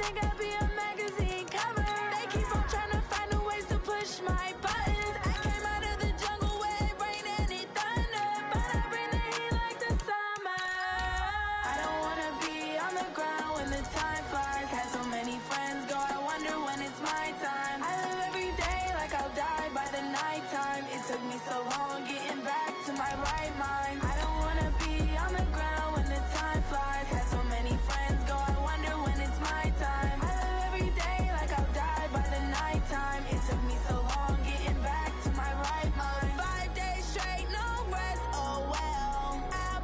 think I'll be a magazine cover. They keep on trying to find new ways to push my buttons. I came out of the jungle where it rained and it thunder, but I bring the heat like the summer. I don't wanna be on the ground when the time flies. Had so many friends go, I wonder when it's my time. I live every day like I'll die by the nighttime. It took me so long getting back to my right mind. I don't wanna be on the ground when the time flies. Had so many friends go, I wonder when it's my time. I live every day like I'll die by the nighttime. It took me so long getting back to my right mind. 5 days straight, no rest, oh well. I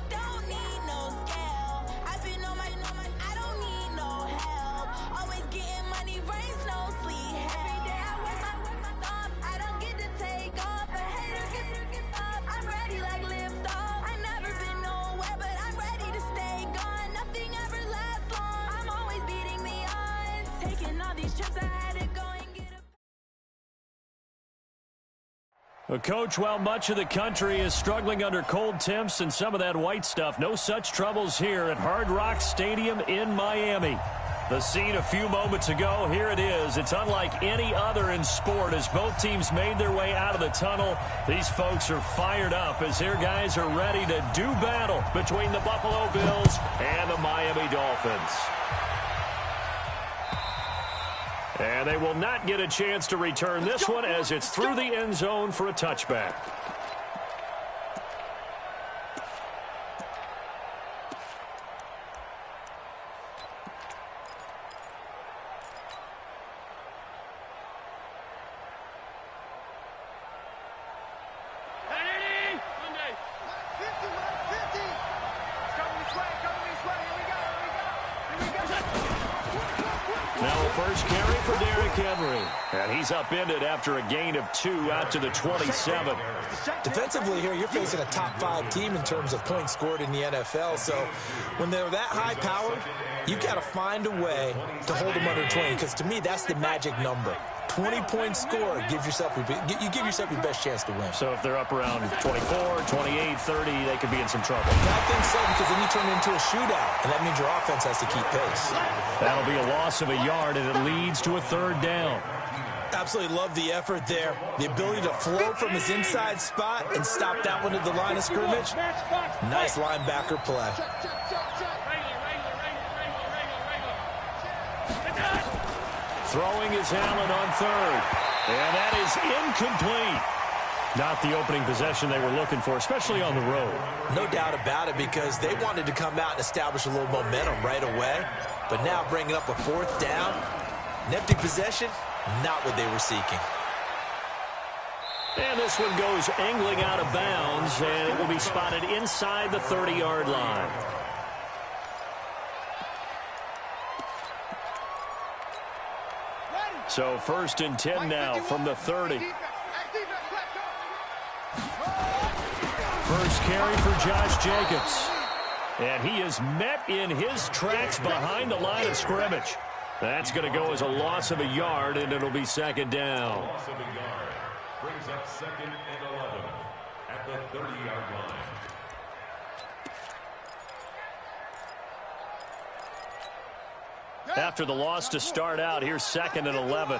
don't need no scale. I've been on my, I don't need no help. Always getting money, rain, snow, sleet, every day I work my thumb. I don't get to take off, a hater get up. I'm ready like lift off. I never been nowhere, but I'm ready to stay gone. Nothing ever lasts long. I'm always beating the odds. Taking all these trips, I had to go and get a... Well, Coach, while much of the country is struggling under cold temps and some of that white stuff, no such troubles here at Hard Rock Stadium in Miami. The scene a few moments ago, here it is. It's unlike any other in sport as both teams made their way out of the tunnel. These folks are fired up as their guys are ready to do battle between the Buffalo Bills and the Miami Dolphins. And they will not get a chance to return this one as it's through the end zone for a touchback. First carry for Derrick Henry. And he's upended after a gain of 2 out to the 27. Defensively here, you're facing a top 5 team in terms of points scored in the NFL. So when they're that high powered, you got to find a way to hold them under 20. Because to me, that's the magic number. 20 points scored, you give yourself your best chance to win. So if they're up around 24, 28, 30, they could be in some trouble. I think so, because then you turn it into a shootout, and that means your offense has to keep pace. That'll be a loss of a yard, and it leads to a 3rd down. Absolutely love the effort there. The ability to flow from his inside spot and stop that one at the line of scrimmage. Nice linebacker play. Throwing is Allen on 3rd. And that is incomplete. Not the opening possession they were looking for, especially on the road. No doubt about it, because they wanted to come out and establish a little momentum right away. But now bringing up a 4th down, an empty possession, not what they were seeking. And this one goes angling out of bounds, and it will be spotted inside the 30-yard line. So 1st and 10 now from the 30. First carry for Josh Jacobs. And he is met in his tracks behind the line of scrimmage. That's going to go as a loss of a yard, and it'll be 2nd down. Loss of a yard brings up 2nd and 11 at the 30-yard line. After the loss to start out, here's 2nd and 11.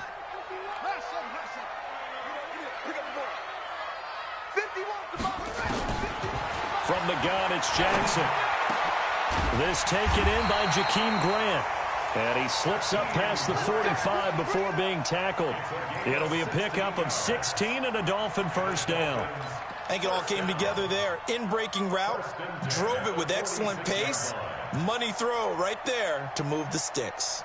From the gun, it's Jackson. This taken in by Jakeem Grant. And he slips up past the 45 before being tackled. It'll be a pickup of 16 and a Dolphin 1st down. I think it all came together there. In-breaking route, drove it with excellent pace. Money throw right there to move the sticks.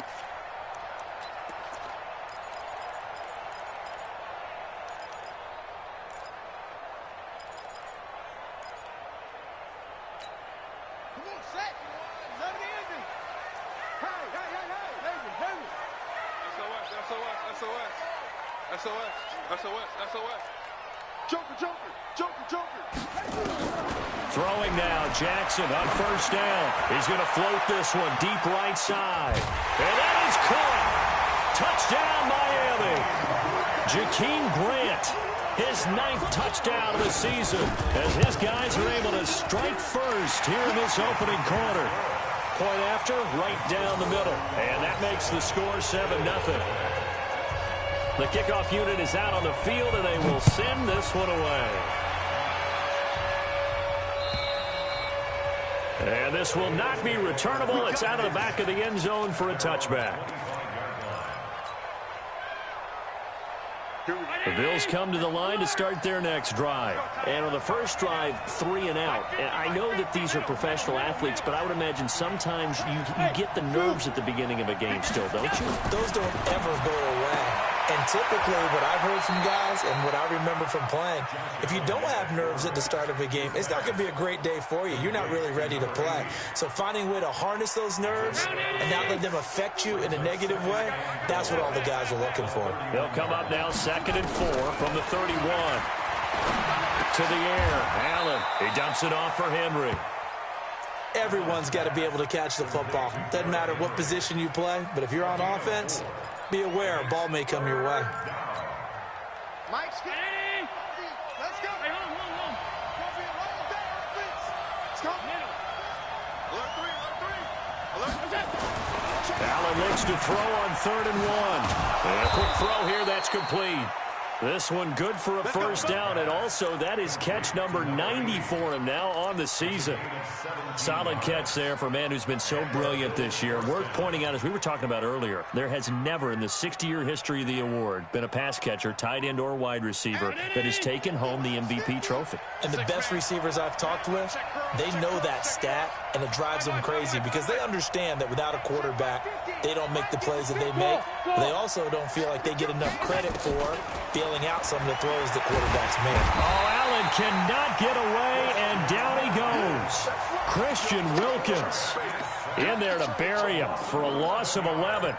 Throwing now, Jackson on 1st down. He's going to float this one deep right side. And that is caught. Touchdown, Miami. Jakeem Grant, his 9th touchdown of the season, as his guys are able to strike first here in this opening quarter. Point after, right down the middle. And that makes the score 7-0. The kickoff unit is out on the field, and they will send this one away. And this will not be returnable. It's out of the back of the end zone for a touchback. The Bills come to the line to start their next drive. And on the first drive, 3 and out. And I know that these are professional athletes, but I would imagine sometimes you get the nerves at the beginning of a game still, don't you? Those don't ever go away. And typically what I've heard from guys and what I remember from playing, if you don't have nerves at the start of a game, it's not going to be a great day for you. You're not really ready to play. So finding a way to harness those nerves and not let them affect you in a negative way, that's what all the guys are looking for. They'll come up now 2nd and 4 from the 31. To the air. Allen. He dumps it off for Henry. Everyone's got to be able to catch the football. Doesn't matter what position you play, but if you're on offense, be aware a ball may come your way. Mike's ready. Let's go. Hey, hold on. Let's go. Alert 3. Allen looks to throw on 3rd and 1. And a quick throw here, that's complete. This one good for a first down, and also that is catch number 90 for him now on the season. Solid catch there for a man who's been so brilliant this year. Worth pointing out, as we were talking about earlier, there has never in the 60-year history of the award been a pass catcher, tight end or wide receiver that has taken home the MVP trophy. And the best receivers I've talked with, they know that stat, and it drives them crazy because they understand that without a quarterback, they don't make the plays that they make. But they also don't feel like they get enough credit for bailing out some of the throws that quarterbacks make. Oh, Allen cannot get away, and down he goes. Christian Wilkins in there to bury him for a loss of 11.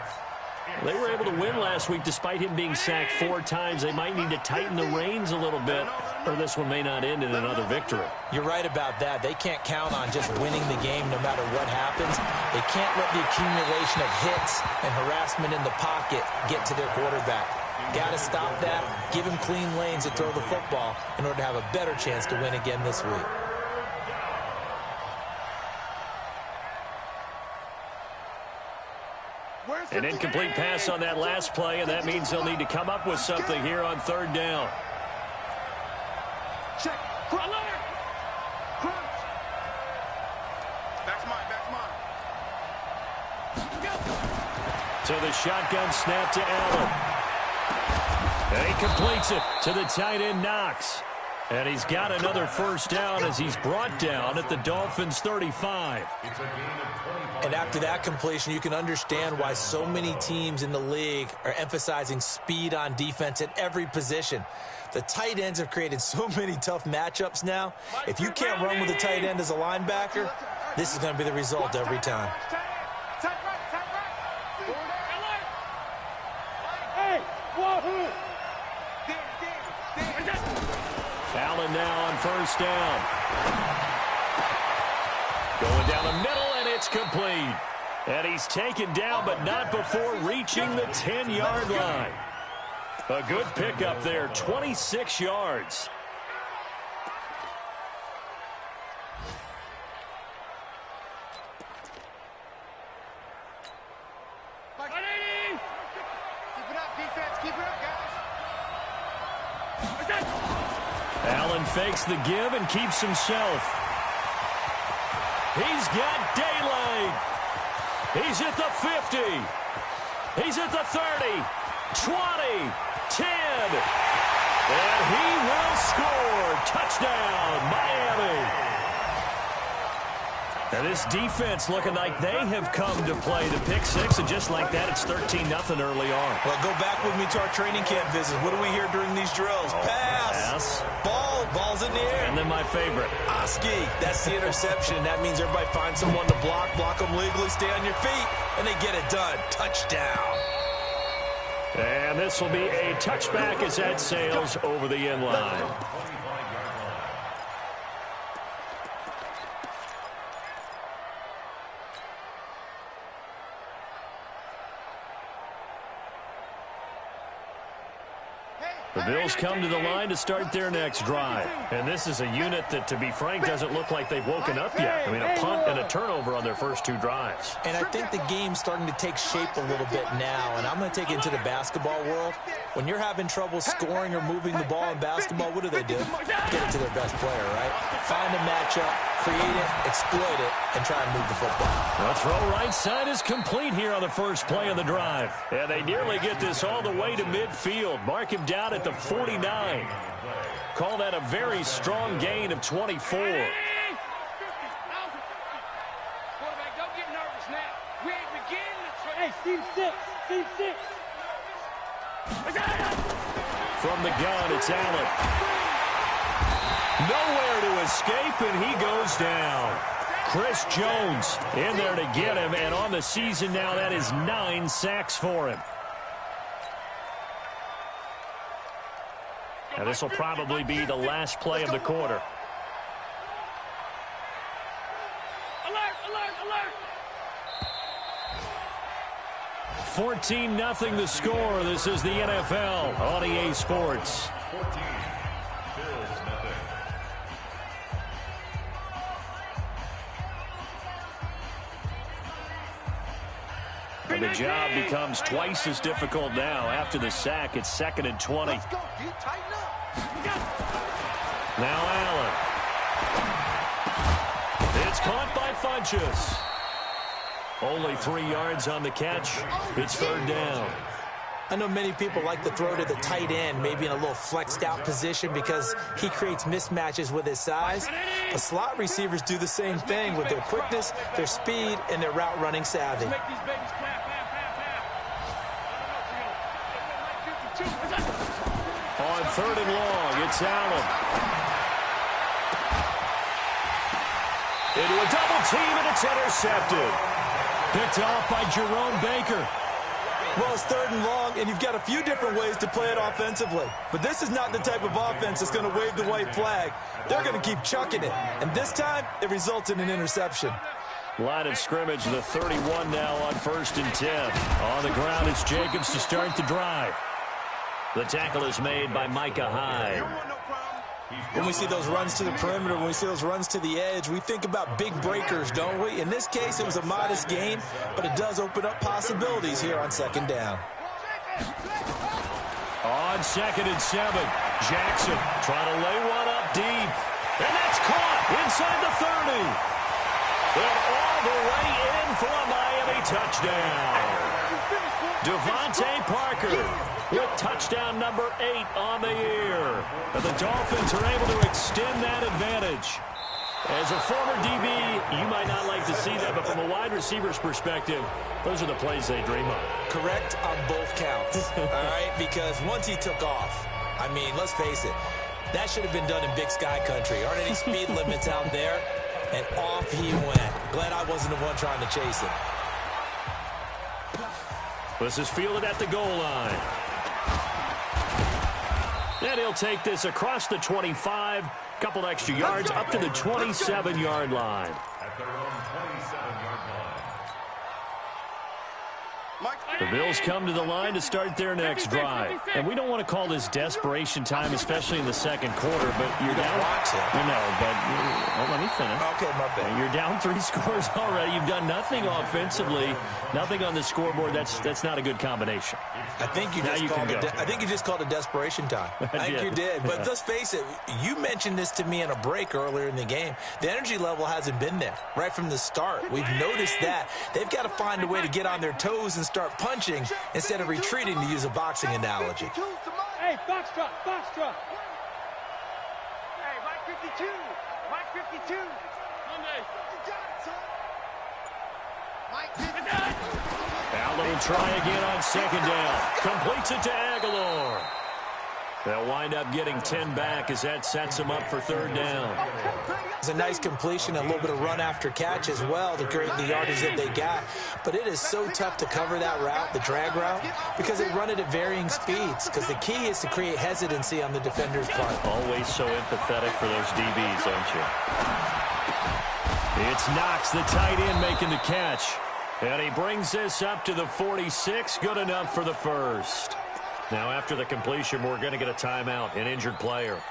They were able to win last week despite him being sacked 4 times. They might need to tighten the reins a little bit, or this one may not end in another victory. You're right about that. They can't count on just winning the game no matter what happens. They can't let the accumulation of hits and harassment in the pocket get to their quarterback. Got to stop that, give him clean lanes to throw the football in order to have a better chance to win again this week. An incomplete pass on that last play, and that means they'll need to come up with something here on 3rd down. Check. Alert. That's mine. So the shotgun snap to Allen. And he completes it to the tight end, Knox. And he's got another first down as he's brought down at the Dolphins' 35. And after that completion, you can understand why so many teams in the league are emphasizing speed on defense at every position. The tight ends have created so many tough matchups now. If you can't run with a tight end as a linebacker, this is going to be the result every time. Allen now on first down. Going down the middle, and it's complete. And he's taken down, but not before reaching the 10-yard line. A good pickup there, 26 yards. Keep it up, defense. Keep it up, guys. Allen fakes the give and keeps himself. He's got daylight. He's at the 50. He's at the 30, 20, 10. And he will score. Touchdown, Miami. Now this defense looking like they have come to play the pick six, and just like that, it's 13-0 early on. Well, go back with me to our training camp visit. What do we hear during these drills? Pass. Ball's in the air. And then my favorite. Oski. That's the interception. That means everybody finds someone to block them legally, stay on your feet, and they get it done. Touchdown. And this will be a touchback as that sails over the end line. Hey, The Bills come to the line to start their next drive. And this is a unit that, to be frank, doesn't look like they've woken up yet. I mean, a punt and a turnover on their first 2 drives. And I think the game's starting to take shape a little bit now. And I'm going to take it into the basketball world. When you're having trouble scoring or moving the ball in basketball, what do? Get it to their best player, right? Find a matchup, create it, exploit it, and try and move the football. The throw right side is complete here on the first play of the drive. And they nearly get this all the way to midfield. Mark him down at the 49. Call that a very strong gain of 24. Quarterback, don't get nervous now. We ain't beginning to try. Hey, Steve 6. Steve 6. From the gun, it's Allen. Nowhere to escape, and he goes down. Chris Jones in there to get him, and on the season now, that is 9 sacks for him. And this will probably be the last play of the quarter. Alert, alert, alert. 14-0 the score. This is the NFL on EA Sports. 14, Bills nothing. And the job becomes twice as difficult now. After the sack, it's 2nd and 20. Let's go, dude. Tighten up. Now Allen. It's caught by Funchess. Only 3 yards on the catch. It's 3rd down. I know many people like to throw to the tight end, maybe in a little flexed out position because he creates mismatches with his size. But slot receivers do the same thing with their quickness, their speed, and their route running savvy. Make these babies clap, clap, clap. On 3rd and long, it's Allen. Into a double team, and it's intercepted. Picked off by Jerome Baker. Well, it's 3rd and long, and you've got a few different ways to play it offensively. But this is not the type of offense that's going to wave the white flag. They're going to keep chucking it. And this time, it results in an interception. Line of scrimmage, the 31 now on 1st and 10. On the ground, it's Jacobs to start the drive. The tackle is made by Micah Hyde. When we see those runs to the perimeter, when we see those runs to the edge, we think about big breakers, don't we? In this case, it was a modest gain, but it does open up possibilities here on 2nd down. On 2nd and 7, Jackson trying to lay one up deep. And that's caught inside the 30. And all the way in for a Miami touchdown. Devontae Parker with touchdown number 8 on the year. And the Dolphins are able to extend that advantage. As a former DB, you might not like to see that, but from a wide receiver's perspective, those are the plays they dream of. Correct on both counts, all right? Because once he took off, I mean, let's face it, that should have been done in Big Sky country. Aren't any speed limits out there? And off he went. Glad I wasn't the one trying to chase him. This is fielded at the goal line. And he'll take this across the 25, couple extra yards, up to the 27-yard line. At their own 27-yard line. The Bills come to the line to start their next drive. And we don't want to call this desperation time, especially in the 2nd quarter, but you're down. Let me finish. Okay, my bad. You're down 3 scores already. You've done nothing offensively, nothing on the scoreboard. That's not a good combination. I think you just called it desperation time. I think you did. But let's face it, you mentioned this to me in a break earlier in the game. The energy level hasn't been there right from the start. We've noticed that. They've got to find a way to get on their toes and start punching instead of retreating, to use a boxing analogy. Hey, box truck, box truck. Hey, Mike 52. Mike 52. Monday. Mike 52. Allen will try again on 2nd down. Completes it to Aguilar. They'll wind up getting 10 back as that sets them up for 3rd down. It's a nice completion, a little bit of run after catch as well to create the yardage that they got. But it is so tough to cover that route, the drag route, because they run it at varying speeds. Because the key is to create hesitancy on the defender's part. Always so empathetic for those DBs, aren't you? It's Knox, the tight end, making the catch. And he brings this up to the 46. Good enough for the first. Now, after the completion, we're going to get a timeout, an injured player.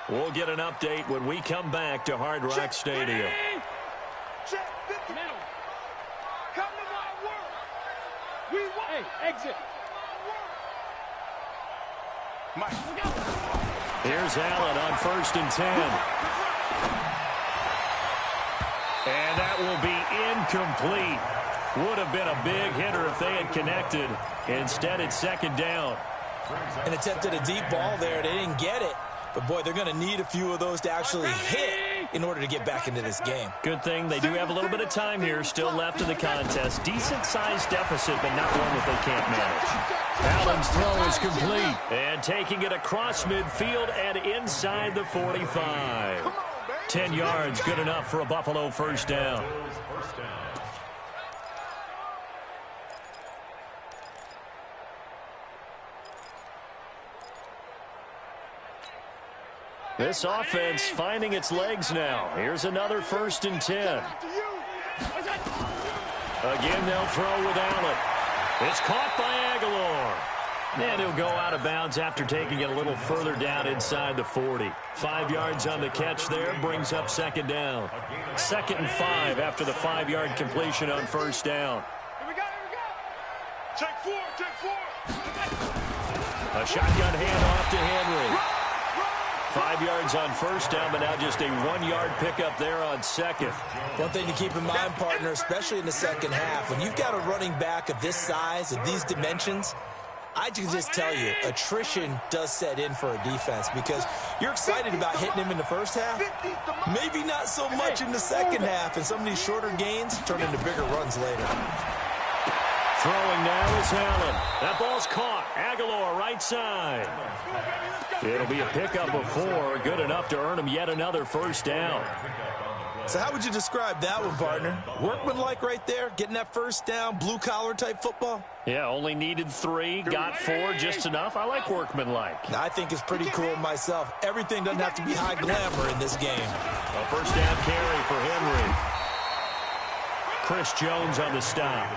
We'll get an update when we come back to Hard Rock Stadium. Check 50. Middle. Come to my work. We want. Hey, exit. Mike. Here's Allen on 1st and 10. And that will be incomplete. Would have been a big hitter if they had connected. Instead, it's 2nd down. An attempt at a deep ball there. They didn't get it. But, boy, they're going to need a few of those to actually hit in order to get back into this game. Good thing they do have a little bit of time here still left in the contest. Decent-sized deficit, but not one that they can't manage. Allen's throw is complete. And taking it across midfield and inside the 45. 10 yards, good enough for a Buffalo 1st down. This offense finding its legs now. Here's another 1st and 10. Again, they'll throw with Allen. It's caught by Aguilar. And he'll go out of bounds after taking it a little further down inside the 40. 5 yards on the catch there, brings up 2nd down. 2nd and 5 after the 5-yard completion on 1st down. Here we go, here we go. Check 4, check 4. A shotgun handoff to Henry. 5 yards on 1st down, but now just a 1-yard pickup there on 2nd. One thing to keep in mind, partner, especially in the second half, when you've got a running back of this size, of these dimensions, I can just tell you, attrition does set in for a defense because you're excited about hitting him in the first half. Maybe not so much in the second half, and some of these shorter gains turn into bigger runs later. Throwing now is Allen. That ball's caught. Aguilar right side. It'll be a pickup of 4, good enough to earn him yet another 1st down. So how would you describe that one, partner? Workmanlike right there, getting that 1st down, blue-collar type football? Yeah, only needed 3, got 4, just enough. I like workmanlike. I think it's pretty cool myself. Everything doesn't have to be high glamour in this game. A 1st down carry for Henry. Chris Jones on the stop.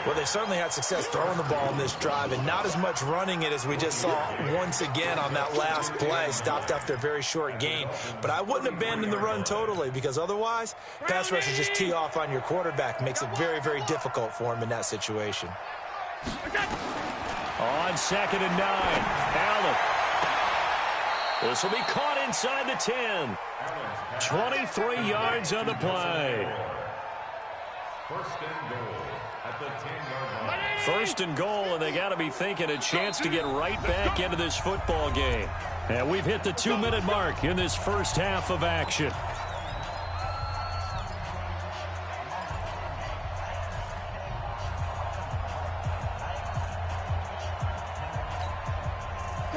Well, they certainly had success throwing the ball in this drive, and not as much running it as we just saw once again on that last play. Stopped after a very short gain. But I wouldn't abandon the run totally, because otherwise, pass rushers just tee off on your quarterback. Makes it very, very difficult for him in that situation. On 2nd and 9, Allen. This will be caught inside the 10. 23 yards on the play. 1st and goal at the 10-yard line. 1st and goal, and they got to be thinking a chance to get right back into this football game. And we've hit the 2-minute mark in this first half of action.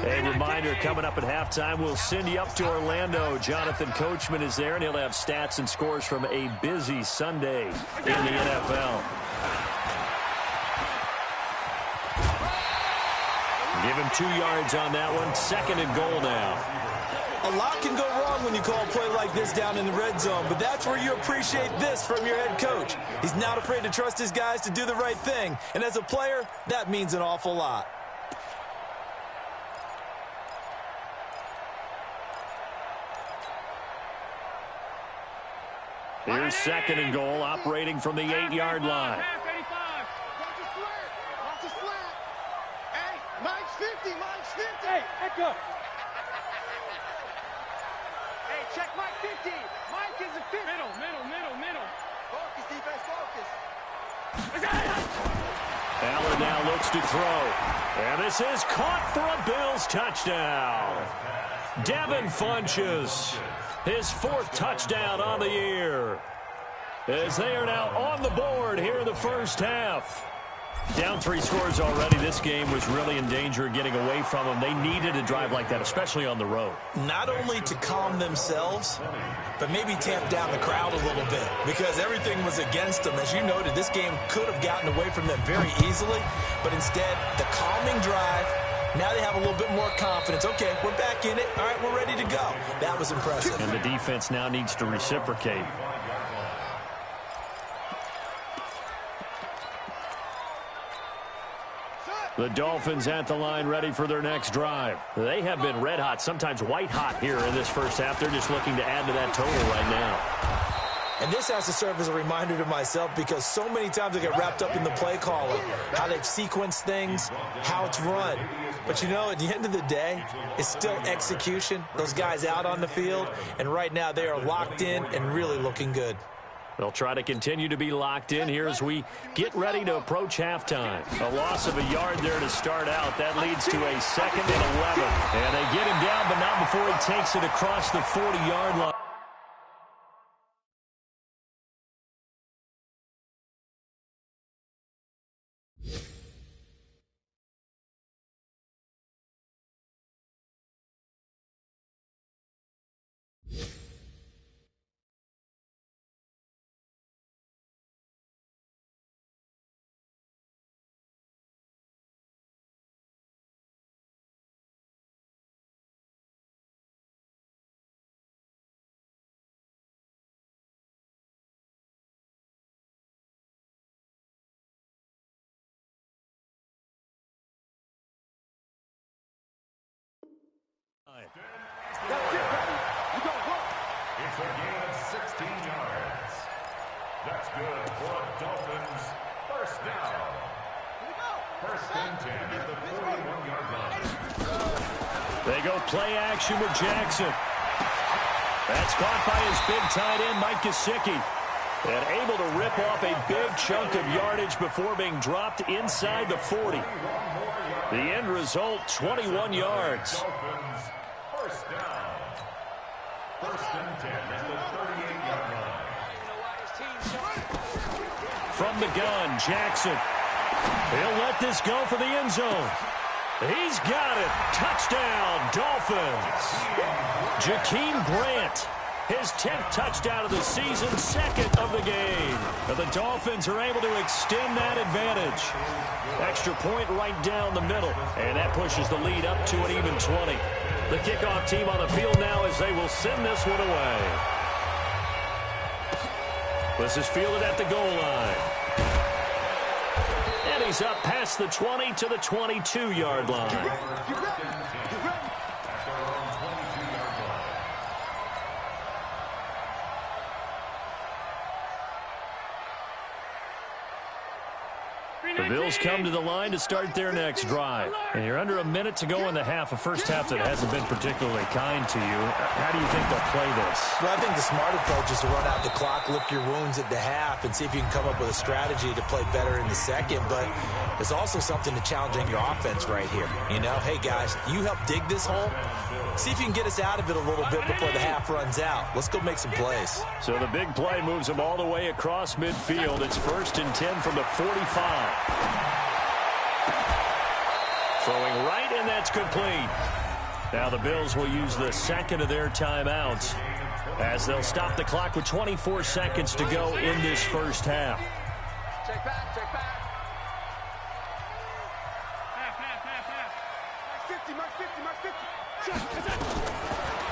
A reminder, coming up at halftime, we'll send you up to Orlando. Jonathan Coachman is there, and he'll have stats and scores from a busy Sunday in the NFL. Give him 2 yards on that one. 2nd and goal now. A lot can go wrong when you call a play like this down in the red zone, but that's where you appreciate this from your head coach. He's not afraid to trust his guys to do the right thing, and as a player, that means an awful lot. Here's 2nd and goal, operating from the 8-yard line. Watch a slant. Hey, Mike's 50, Mike's 50. Hey, echo. Hey, check Mike 50. Mike is a 50. Middle. Focus, defense, focus. Allen now looks to throw. And this is caught for a Bills touchdown. Devin Funchess, his 4th touchdown on the year, as they are now on the board here in the first half. Down 3 scores already. This game was really in danger of getting away from them. They needed a drive like that, especially on the road. Not only to calm themselves, but maybe tamp down the crowd a little bit, because everything was against them. As you noted, this game could have gotten away from them very easily, but instead, the calming drive, now they have a little bit more confidence. Okay, we're back in it. All right, we're ready to go. That was impressive. And the defense now needs to reciprocate. The Dolphins at the line ready for their next drive. They have been red hot, sometimes white hot here in this first half. They're just looking to add to that total right now. And this has to serve as a reminder to myself because so many times I get wrapped up in the play calling, how they've sequenced things, how it's run. But, you know, at the end of the day, it's still execution. Those guys out on the field, and right now they are locked in and really looking good. They'll try to continue to be locked in here as we get ready to approach halftime. A loss of a yard there to start out. That leads to a 2nd and 11. And they get him down, but not before he takes it across the 40-yard line. It's a gain of 16 yards. That's good for a Dolphins first down. First and 10 at the 41-yard line. They go play action with Jackson. That's caught by his big tight end, Mike Gesicki. And able to rip off a big chunk of yardage before being dropped inside the 40. The end result, 21 yards. Dolphins first down. First and 10 at the 38-yard line. From the gun, Jackson. He'll let this go for the end zone. He's got it. Touchdown, Dolphins. Jakeem Grant, his 10th touchdown of the season, 2nd of the game. The Dolphins are able to extend that advantage. Extra point right down the middle, and that pushes the lead up to an even 20. The kickoff team on the field now as they will send this one away. This is fielded at the goal line. And he's up past the 20 to the 22-yard line. The Bills come to the line to start their next drive. And you're under a minute to go in the half, a first half that hasn't been particularly kind to you. How do you think they'll play this? Well, I think the smart approach is to run out the clock, lick your wounds at the half, and see if you can come up with a strategy to play better in the second. But there's also something to challenging your offense right here. You know, hey, guys, you help dig this hole. See if you can get us out of it a little bit before the half runs out. Let's go make some plays. So the big play moves them all the way across midfield. It's 1st and 10 from the 45. Throwing right, and that's complete. Now the Bills will use the 2nd of their timeouts as they'll stop the clock with 24 seconds to go in this first half. Check back, check back. Mark 50, mark 50, mark 50.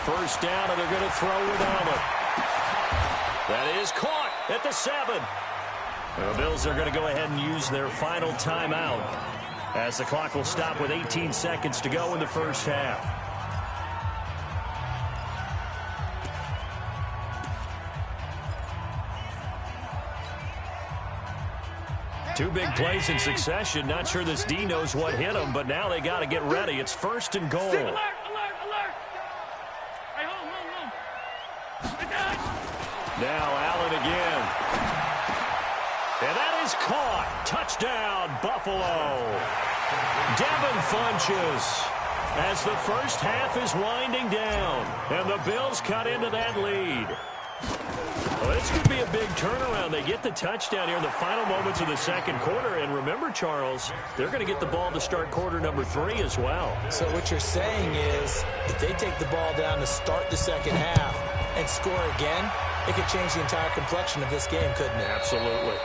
First down, and they're going to throw without it. That is caught at the 7. The Bills are going to go ahead and use their final timeout as the clock will stop with 18 seconds to go in the first half. Two big plays in succession. Not sure this D knows what hit him, but now they got to get ready. It's 1st and goal. Alert, alert, alert. Hey, home. Now Allen again. And that is caught. Touchdown, Buffalo. Devin Funchess as the first half is winding down. And the Bills cut into that lead. Well, this could be a big turnaround. They get the touchdown here in the final moments of the second quarter. And remember, Charles, they're going to get the ball to start quarter number 3 as well. So what you're saying is if they take the ball down to start the second half and score again, it could change the entire complexion of this game, couldn't it? Absolutely.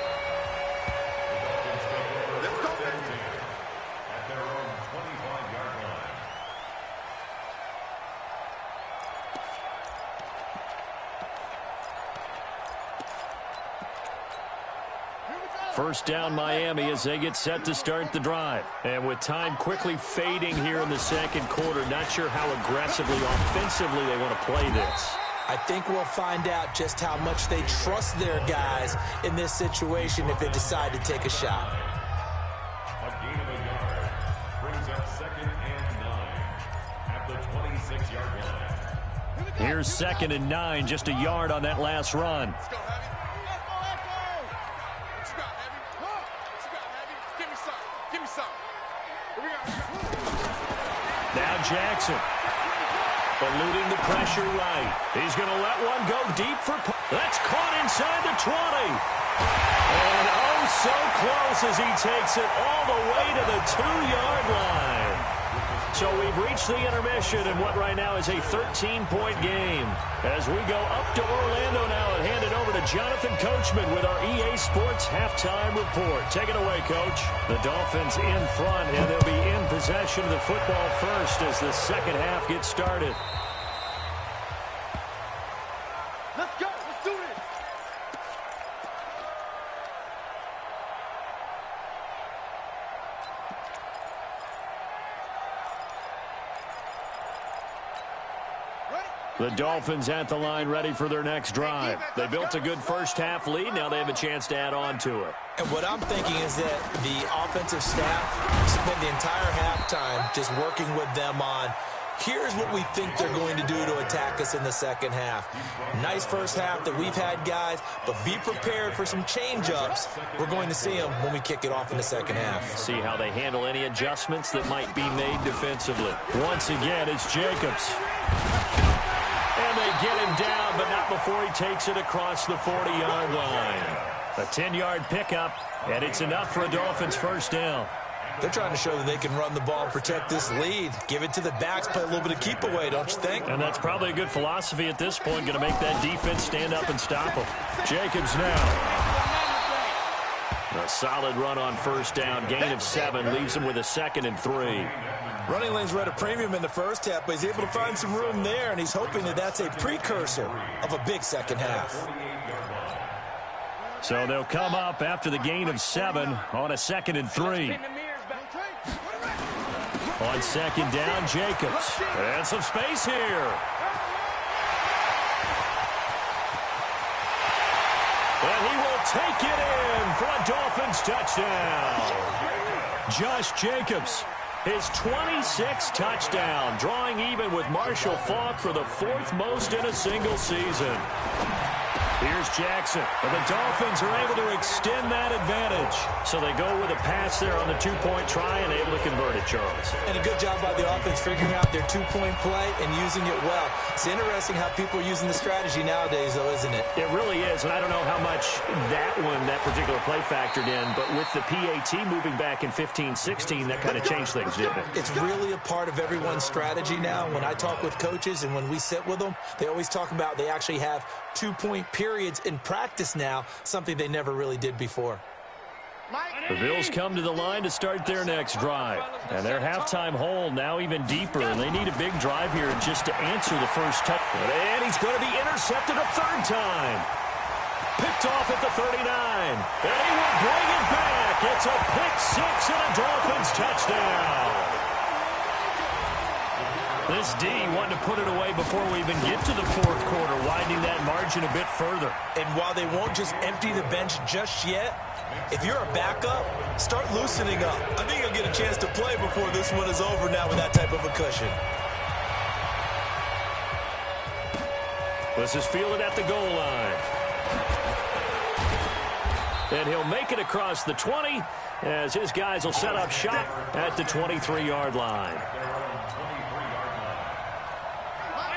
First down Miami as they get set to start the drive. And with time quickly fading here in the second quarter, not sure how aggressively, offensively they want to play this. I think we'll find out just how much they trust their guys in this situation if they decide to take a shot. A gain of a yard brings up 2nd and 9 at the 26-yard line. Here's 2nd and 9, just a yard on that last run. Let's go, Heavy. What you got, Heavy? What you got, Heavy? Give me some. Give me some. Here we go. Now Jackson. Eluding the pressure right. He's going to let one go deep for... That's caught inside the 20. And oh, so close as he takes it all the way to the 2-yard line. So we've reached the intermission in what right now is a 13-point game. As we go up to Orlando now and hand it over to Jonathan Coachman with our EA Sports Halftime Report. Take it away, Coach. The Dolphins in front, and they'll be in possession of the football first as the second half gets started. Let's go. Let's do this. The Dolphins at the line ready for their next drive. They built a good first half lead. Now they have a chance to add on to it. And what I'm thinking is that the offensive staff spent the entire halftime just working with them on, here's what we think they're going to do to attack us in the second half. Nice first half that we've had, guys, but be prepared for some change-ups. We're going to see them when we kick it off in the second half. See how they handle any adjustments that might be made defensively. Once again, it's Jacobs. And they get him down, but not before he takes it across the 40-yard line. A 10-yard pickup, and it's enough for a Dolphins first down. They're trying to show that they can run the ball and protect this lead. Give it to the backs, play a little bit of keep away, don't you think? And that's probably a good philosophy at this point, going to make that defense stand up and stop them. Jacobs now. A solid run on first down. Gain of 7 leaves him with a 2nd and 3. Running lanes were at a premium in the first half, but he's able to find some room there, and he's hoping that that's a precursor of a big second half. So they'll come up after the gain of 7 on a 2nd and 3. On second down, Jacobs. And some space here. And he will take it in for a Dolphins touchdown. Josh Jacobs, his 26th touchdown, drawing even with Marshall Faulk for the 4th most in a single season. Here's Jackson. And the Dolphins are able to extend that advantage. So they go with a pass there on the 2-point try and able to convert it, Charles. And a good job by the offense figuring out their 2-point play and using it well. It's interesting how people are using the strategy nowadays, though, isn't it? It really is, and I don't know how much that particular play factored in, but with the PAT moving back in 15-16, that kind of changed things, didn't it? It's really a part of everyone's strategy now. When I talk with coaches and when we sit with them, they always talk about they actually have 2-point periods in practice now, something they never really did before. The Bills come to the line to start their next drive. And their halftime hole now even deeper, and they need a big drive here just to answer the first touch. And he's going to be intercepted a 3rd time. Picked off at the 39. And he will bring it back. It's a pick 6 and a Dolphins touchdown. This D wanting to put it away before we even get to the 4th quarter, widening that margin a bit further. And while they won't just empty the bench just yet, if you're a backup, start loosening up. I think you'll get a chance to play before this one is over now with that type of a cushion. This is fielded at the goal line. And he'll make it across the 20 as his guys will set up shop at the 23-yard line.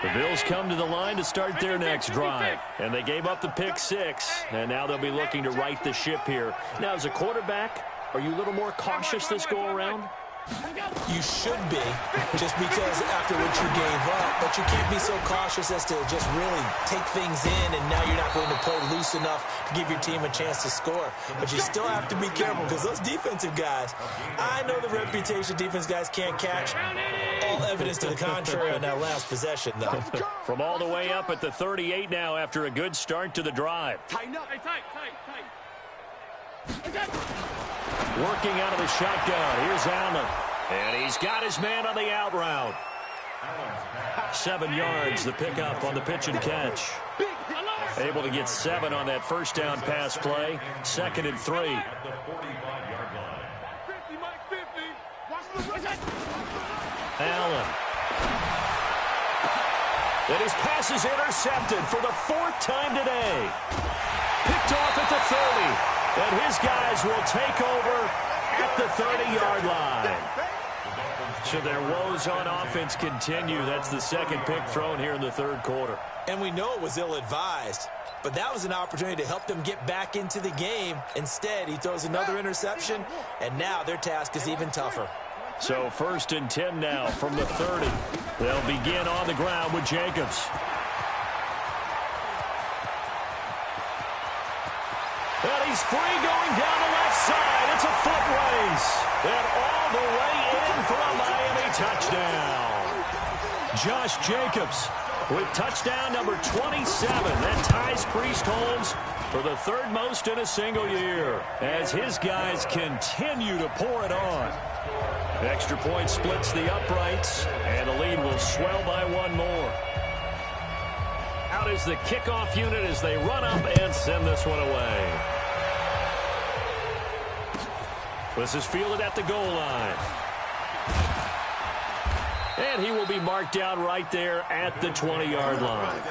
The Bills come to the line to start their next drive. And they gave up the pick 6, and now they'll be looking to right the ship here. Now, as a quarterback, are you a little more cautious this go-around? You should be, just because after what you gave up, but you can't be so cautious as to just really take things in, and now you're not going to play loose enough to give your team a chance to score. But you still have to be careful, because those defensive guys, I know the reputation defense guys can't catch. All evidence to the contrary on that last possession, though. From all the way up at the 38 now after a good start to the drive. Tighten up. Hey, tight. Working out of the shotgun. Here's Allen. And he's got his man on the out route. 7 yards, the pickup on the pitch and catch. Able to get 7 on that first down pass play. 2nd and 3. Allen. And his pass is intercepted for the 4th time today. Picked off at the 30. And his guys will take over at the 30-yard line. So their woes on offense continue. That's the 2nd pick thrown here in the 3rd quarter. And we know it was ill-advised, but that was an opportunity to help them get back into the game. Instead, he throws another interception, and now their task is even tougher. So 1st and 10 now from the 30. They'll begin on the ground with Jacobs. And he's free going down the left side. It's a foot race. And all the way in for a Miami touchdown. Josh Jacobs with touchdown number 27. That ties Priest Holmes for the 3rd most in a single year as his guys continue to pour it on. Extra point splits the uprights, and the lead will swell by 1 more. Out is the kickoff unit as they run up and send this one away. This is fielded at the goal line. And he will be marked down right there at the 20-yard line.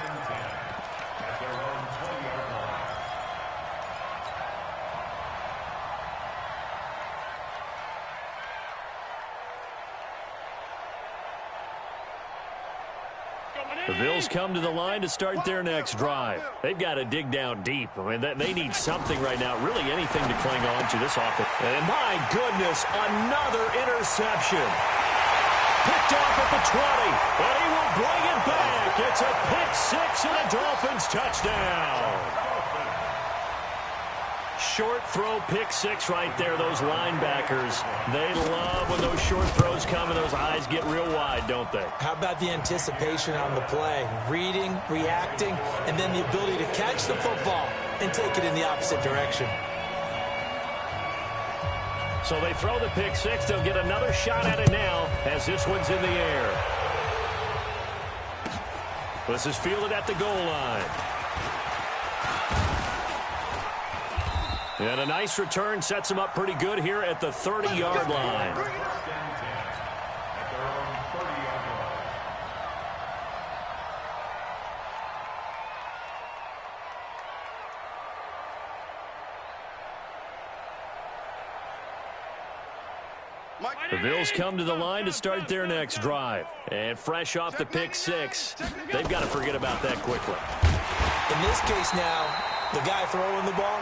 The Bills come to the line to start their next drive. They've got to dig down deep. I mean, they need something right now, really anything to cling on to this offense. And my goodness, another interception. Picked off at the 20, and he will bring it back. It's a pick 6 and a Dolphins touchdown. Short throw, pick 6 right there. Those linebackers, they love when those short throws come and those eyes get real wide, don't they? How about the anticipation on the play? Reading, reacting, and then the ability to catch the football and take it in the opposite direction. So they throw the pick 6. They'll get another shot at it now as this one's in the air. This is fielded at the goal line. And a nice return sets him up pretty good here at the 30-yard line. The Bills come to the line to start their next drive. And fresh off the pick 6, they've got to forget about that quickly. In this case now, the guy throwing the ball,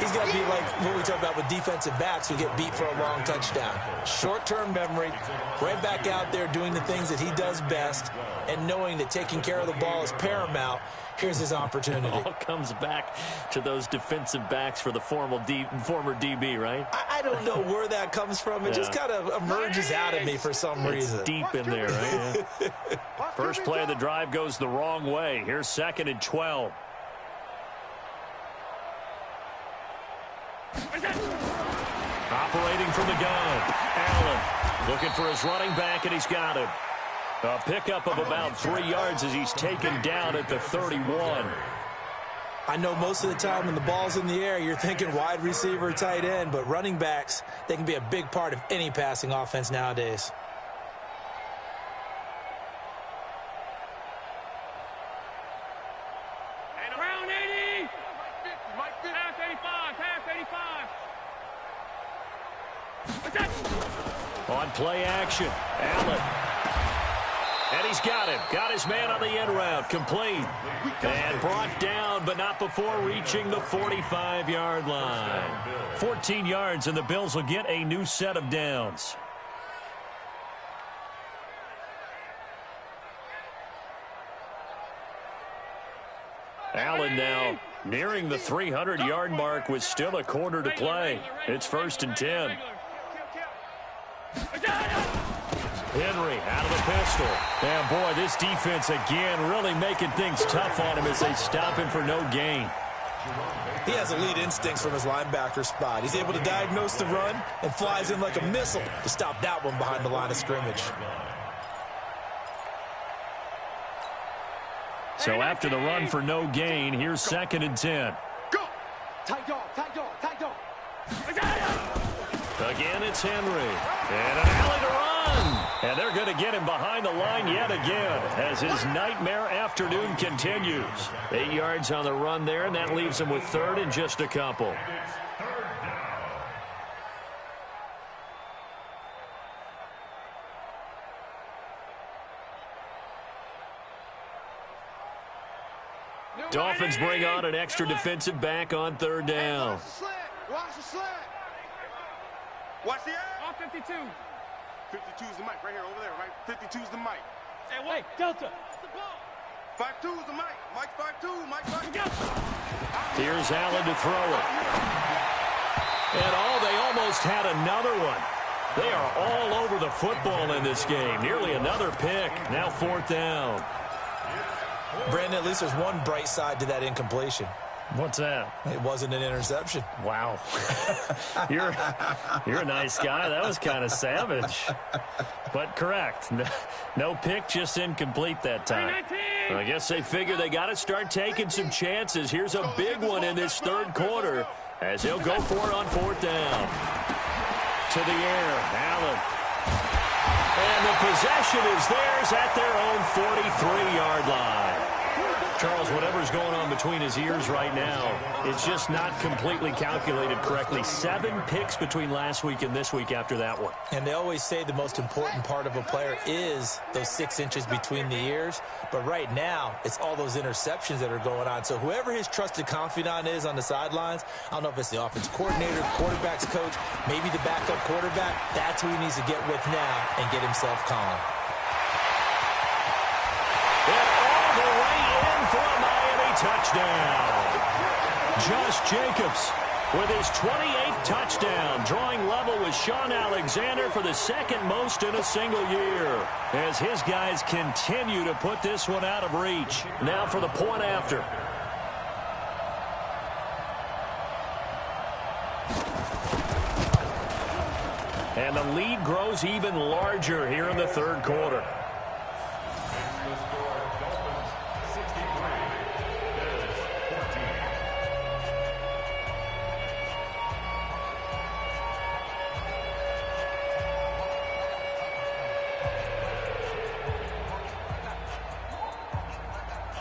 he's got to be like what we talk about with defensive backs who get beat for a long touchdown. Short-term memory, right back out there doing the things that he does best, and knowing that taking care of the ball is paramount. Here's his opportunity. It all comes back to those defensive backs for the former DB, right? I don't know where that comes from. It just kind of emerges out of me for some reason. It's deep in there, right? Yeah. First play of the drive goes the wrong way. Here's 2nd and 12. Operating from the gun. Allen looking for his running back, and he's got him. A pickup of about 3 yards as he's taken down at the 31. I know most of the time when the ball's in the air, you're thinking wide receiver, tight end, but running backs, they can be a big part of any passing offense nowadays. And around 80. Pass 85. Pass 85. On play action, Allen. And he's got him. Got his man on the end route. Complete. And brought down, but not before reaching the 45-yard line. 14 yards, and the Bills will get a new set of downs. Allen now nearing the 300-yard mark with still a quarter to play. It's 1st and 10. Henry out of the pistol. And, boy, this defense again really making things tough on him as they stop him for no gain. He has elite instincts from his linebacker spot. He's able to diagnose the run and flies in like a missile to stop that one behind the line of scrimmage. So after the run for no gain, here's 2nd and 10. Go! Tight dog, tight dog, tight dog. Again, it's Henry. And an alley to run. And they're going to get him behind the line yet again as his nightmare afternoon continues. 8 yards on the run there, and that leaves him with 3rd and just a couple. Dolphins bring on an extra defensive back on 3rd down. Watch the slant. Watch the air. On 52. 52 is the mic right here, over there, right? 52 is the mic. Hey, Delta. 52 is the mic. Mike 52. Mike 52. Here's Allen to throw it. And they almost had another one. They are all over the football in this game. Nearly another pick. Now 4th down. Brandon, at least there's one bright side to that incompletion. What's that? It wasn't an interception. Wow. You're a nice guy. That was kind of savage. But correct. No pick, just incomplete that time. I guess they figure they got to start taking some chances. Here's a big one in this 3rd quarter as he'll go for it on 4th down. To the air, Allen. And the possession is theirs at their own 43-yard line. Charles, whatever's going on between his ears right now, it's just not completely calculated correctly. 7 picks between last week and this week after that one. And they always say the most important part of a player is those 6 inches between the ears. But right now, it's all those interceptions that are going on. So whoever his trusted confidant is on the sidelines, I don't know if it's the offense coordinator, quarterback's coach, maybe the backup quarterback, that's who he needs to get with now and get himself calm. For a Miami touchdown. Josh Jacobs with his 28th touchdown, drawing level with Sean Alexander for the 2nd most in a single year, as his guys continue to put this one out of reach. Now for the point after. And the lead grows even larger here in the 3rd quarter.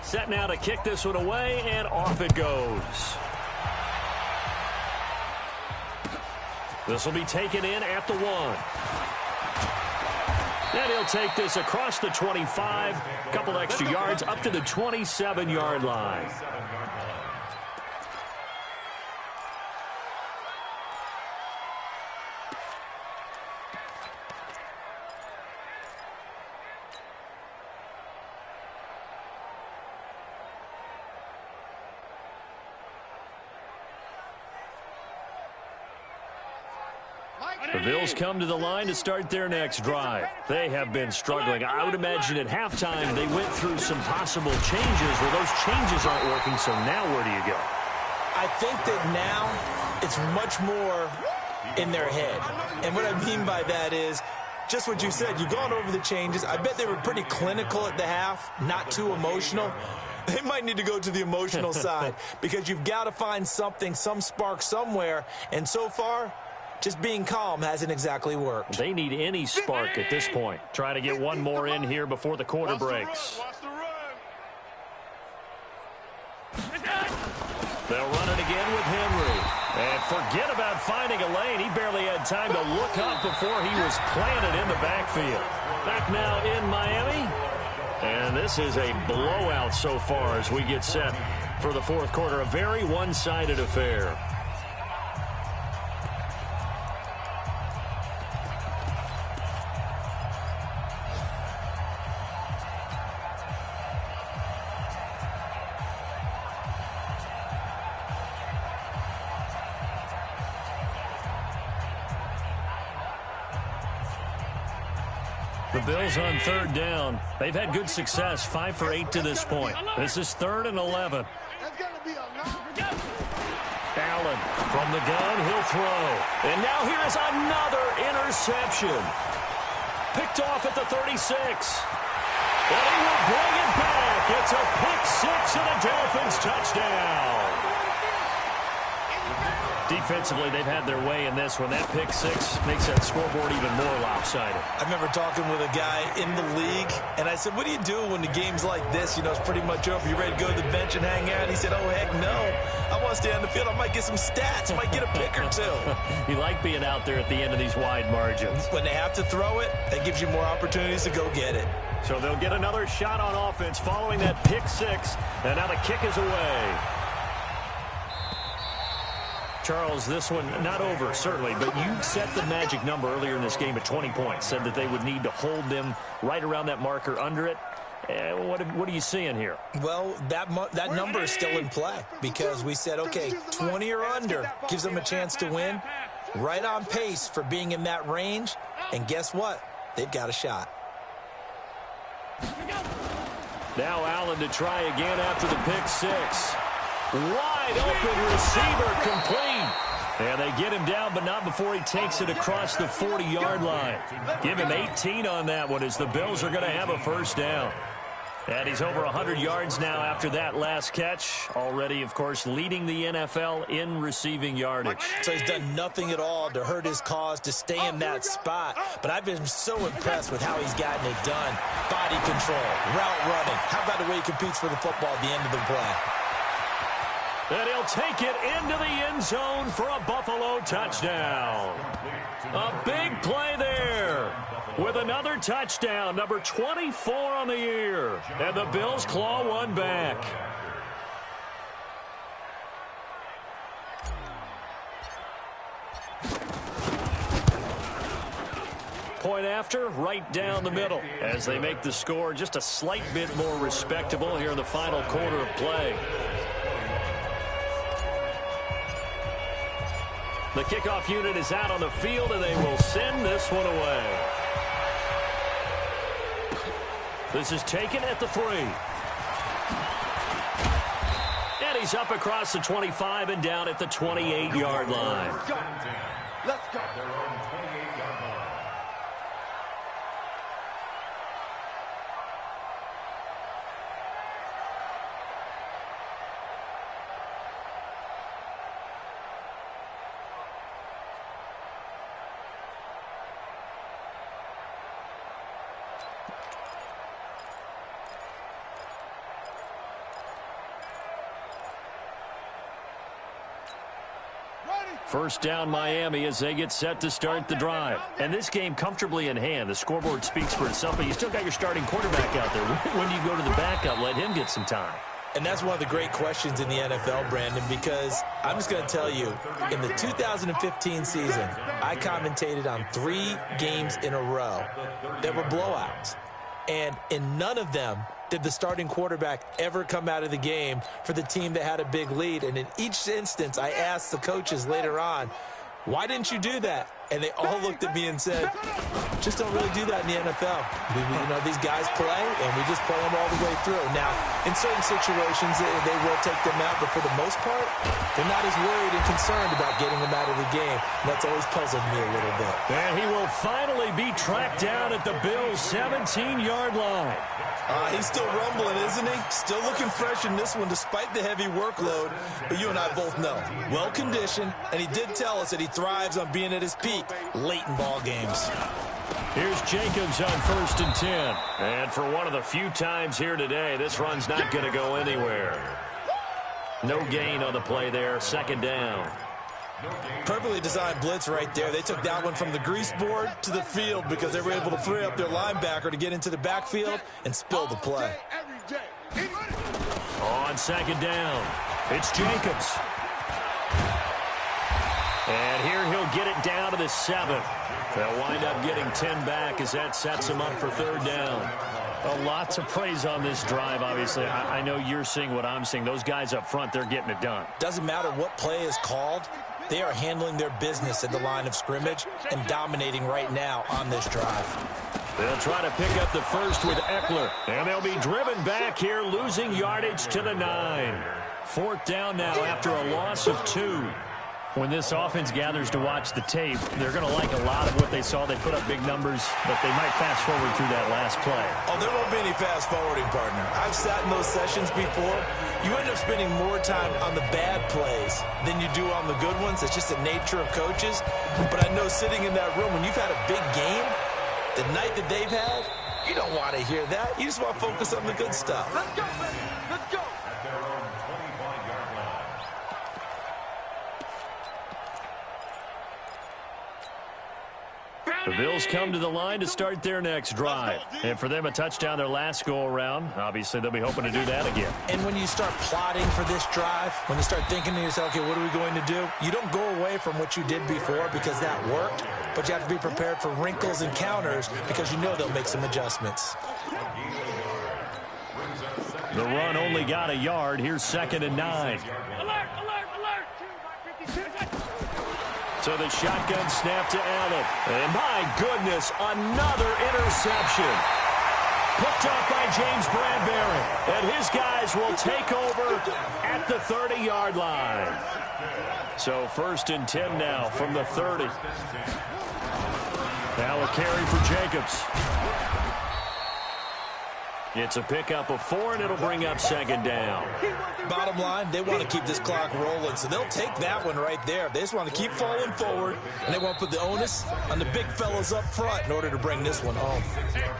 Set now to kick this one away, and off it goes. This will be taken in at the 1. And he'll take this across the 25, a couple extra yards up to the 27-yard line. The Bills come to the line to start their next drive. They have been struggling. I would imagine at halftime they went through some possible changes where those changes aren't working, so now where do you go? I think that now it's much more in their head. And what I mean by that is just what you said. You've gone over the changes. I bet they were pretty clinical at the half, not too emotional. They might need to go to the emotional side because you've got to find something, some spark somewhere. And so far, just being calm hasn't exactly worked. They need any spark at this point. Try to get one more in here before the quarter breaks. They'll run it again with Henry. And forget about finding a lane. He barely had time to look up before he was planted in the backfield. Back now in Miami. And this is a blowout so far as we get set for the 4th quarter. A very one-sided affair. The Bills on 3rd down. They've had good success, 5 for 8 to this point. This is 3rd and 11. That's got to be a run. From the gun, he'll throw. And now here is another interception. Picked off at the 36. And he will bring it back. It's a pick six and a Dolphins touchdown. Defensively, they've had their way in this one. That pick six makes that scoreboard even more lopsided. I remember talking with a guy in the league, and I said, what do you do when the game's like this? You know, it's pretty much over. You ready to go to the bench and hang out? He said, oh, heck no. I want to stay on the field. I might get some stats. I might get a pick or two. You like being out there at the end of these wide margins. When they have to throw it, that gives you more opportunities to go get it. So they'll get another shot on offense following that pick six. And now the kick is away. Charles, this one not over, certainly, but you set the magic number earlier in this game at 20 points, said that they would need to hold them right around that marker under it. What are you seeing here? Well, that number is still in play because we said, okay, 20 or under gives them a chance to win. Right on pace for being in that range, and guess what? They've got a shot. Now Allen to try again after the pick six. Wide open receiver complete. And they get him down, but not before he takes it across the 40-yard line. Give him 18 on that one as the Bills are going to have a first down. And he's over 100 yards now after that last catch. Already, of course, leading the NFL in receiving yardage. So he's done nothing at all to hurt his cause, to stay in that spot. But I've been so impressed with how he's gotten it done. Body control, route running. How about the way he competes for the football at the end of the play? And he'll take it into the end zone for a Buffalo touchdown. A big play there with another touchdown, number 24 on the year. And the Bills claw one back. Point after, right down the middle as they make the score just a slight bit more respectable here in the final quarter of play. The kickoff unit is out on the field, and they will send this one away. This is taken at the 3. And he's up across the 25 and down at the 28-yard line. Let's go. First down Miami as they get set to start the drive. And this game comfortably in hand. The scoreboard speaks for itself, but you still got your starting quarterback out there. When do you go to the backup? Let him get some time. And that's one of the great questions in the NFL, Brandon, because I'm just going to tell you, in the 2015 season, I commentated on 3 games in a row that were blowouts. And in none of them did the starting quarterback ever come out of the game for the team that had a big lead. And in each instance, I asked the coaches later on, why didn't you do that? And they all looked at me and said, just don't really do that in the NFL. You know, these guys play, and we just play them all the way through. Now, in certain situations, they will take them out, but for the most part, they're not as worried and concerned about getting them out of the game. And that's always puzzled me a little bit. And he will finally be tracked down at the Bills' 17-yard line. He's still rumbling, isn't he? Still looking fresh in this one despite the heavy workload. But you and I both know, well-conditioned, and he did tell us that he thrives on being at his peak late in ball games. Here's Jacobs on 1st and 10. And for one of the few times here today, this run's not going to go anywhere. No gain on the play there, 2nd down. Perfectly designed blitz right there. They took that one from the grease board to the field because they were able to free up their linebacker to get into the backfield and spill the play. On 2nd down, it's Jacobs. And here he'll get it down to the 7. They'll wind up getting 10 back as that sets him up for 3rd down. A lot to praise on this drive, obviously. I know you're seeing what I'm seeing. Those guys up front, they're getting it done. Doesn't matter what play is called. They are handling their business at the line of scrimmage and dominating right now on this drive. They'll try to pick up the first with Eckler. And they'll be driven back here, losing yardage to the 9. 4th down now after a loss of 2. When this offense gathers to watch the tape, they're going to like a lot of what they saw. They put up big numbers, but they might fast forward through that last play. Oh, there won't be any fast forwarding, partner. I've sat in those sessions before. You end up spending more time on the bad plays than you do on the good ones. It's just the nature of coaches. But I know sitting in that room, when you've had a big game, the night that they've had, you don't want to hear that. You just want to focus on the good stuff. Let's go, baby. Let's go. At their own 25-yard line. The Bills come to the line to start their next drive. And for them, a touchdown their last go-around. Obviously, they'll be hoping to do that again. And when you start plotting for this drive, when you start thinking to yourself, okay, what are we going to do? You don't go away from what you did before because that worked, but you have to be prepared for wrinkles and counters because you know they'll make some adjustments. The run only got a yard. Here's 2nd and 9. Alert, alert, alert. So the shotgun snap to Allen. And my goodness, another interception. Picked up by James Bradbury. And his guys will take over at the 30-yard line. So 1st and 10 now from the 30. Now a carry for Jacobs. It's a pickup of 4, and it'll bring up 2nd down. Bottom line, they want to keep this clock rolling, so they'll take that one right there. They just want to keep falling forward, and they want to put the onus on the big fellas up front in order to bring this one home.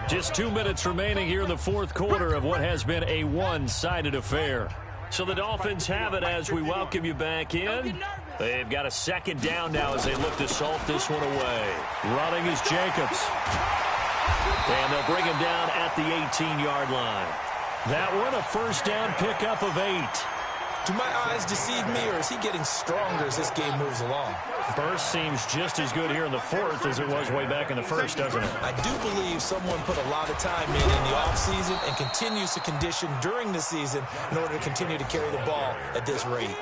Just 2 minutes remaining here in the 4th quarter of what has been a one-sided affair. So the Dolphins have it as we welcome you back in. They've got a 2nd down now as they look to salt this one away. Running is Jacobs. And they'll bring him down at the 18-yard line. That one, a 1st down pickup of 8. Do my eyes deceive me, or is he getting stronger as this game moves along? Burst seems just as good here in the 4th as it was way back in the 1st, doesn't it? I do believe someone put a lot of time in the offseason and continues to condition during the season in order to continue to carry the ball at this rate.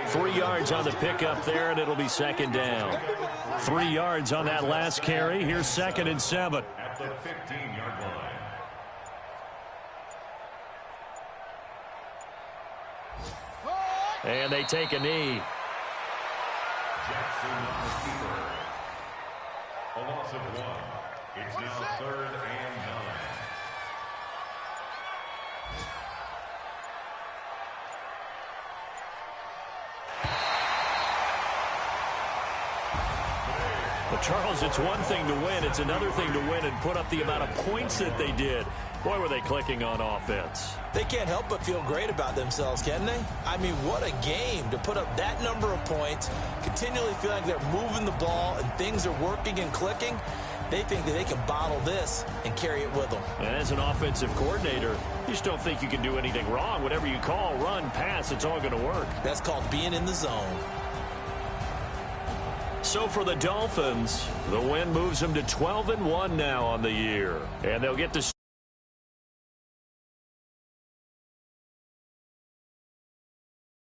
3 yards on the pickup there, and it'll be 2nd down. 3 yards on that last carry. Here's 2nd and 7. At the 15-yard line. And they take a knee. Jackson on the keeper. A loss of 1. It's now 3rd and 9. But Charles, it's one thing to win. It's another thing to win and put up the amount of points that they did. Boy, were they clicking on offense. They can't help but feel great about themselves, can they? I mean, what a game to put up that number of points, continually feel like they're moving the ball and things are working and clicking. They think that they can bottle this and carry it with them. And as an offensive coordinator, you just don't think you can do anything wrong. Whatever you call, run, pass, it's all going to work. That's called being in the zone. So for the Dolphins, the win moves them to 12-1 now on the year. And they'll get to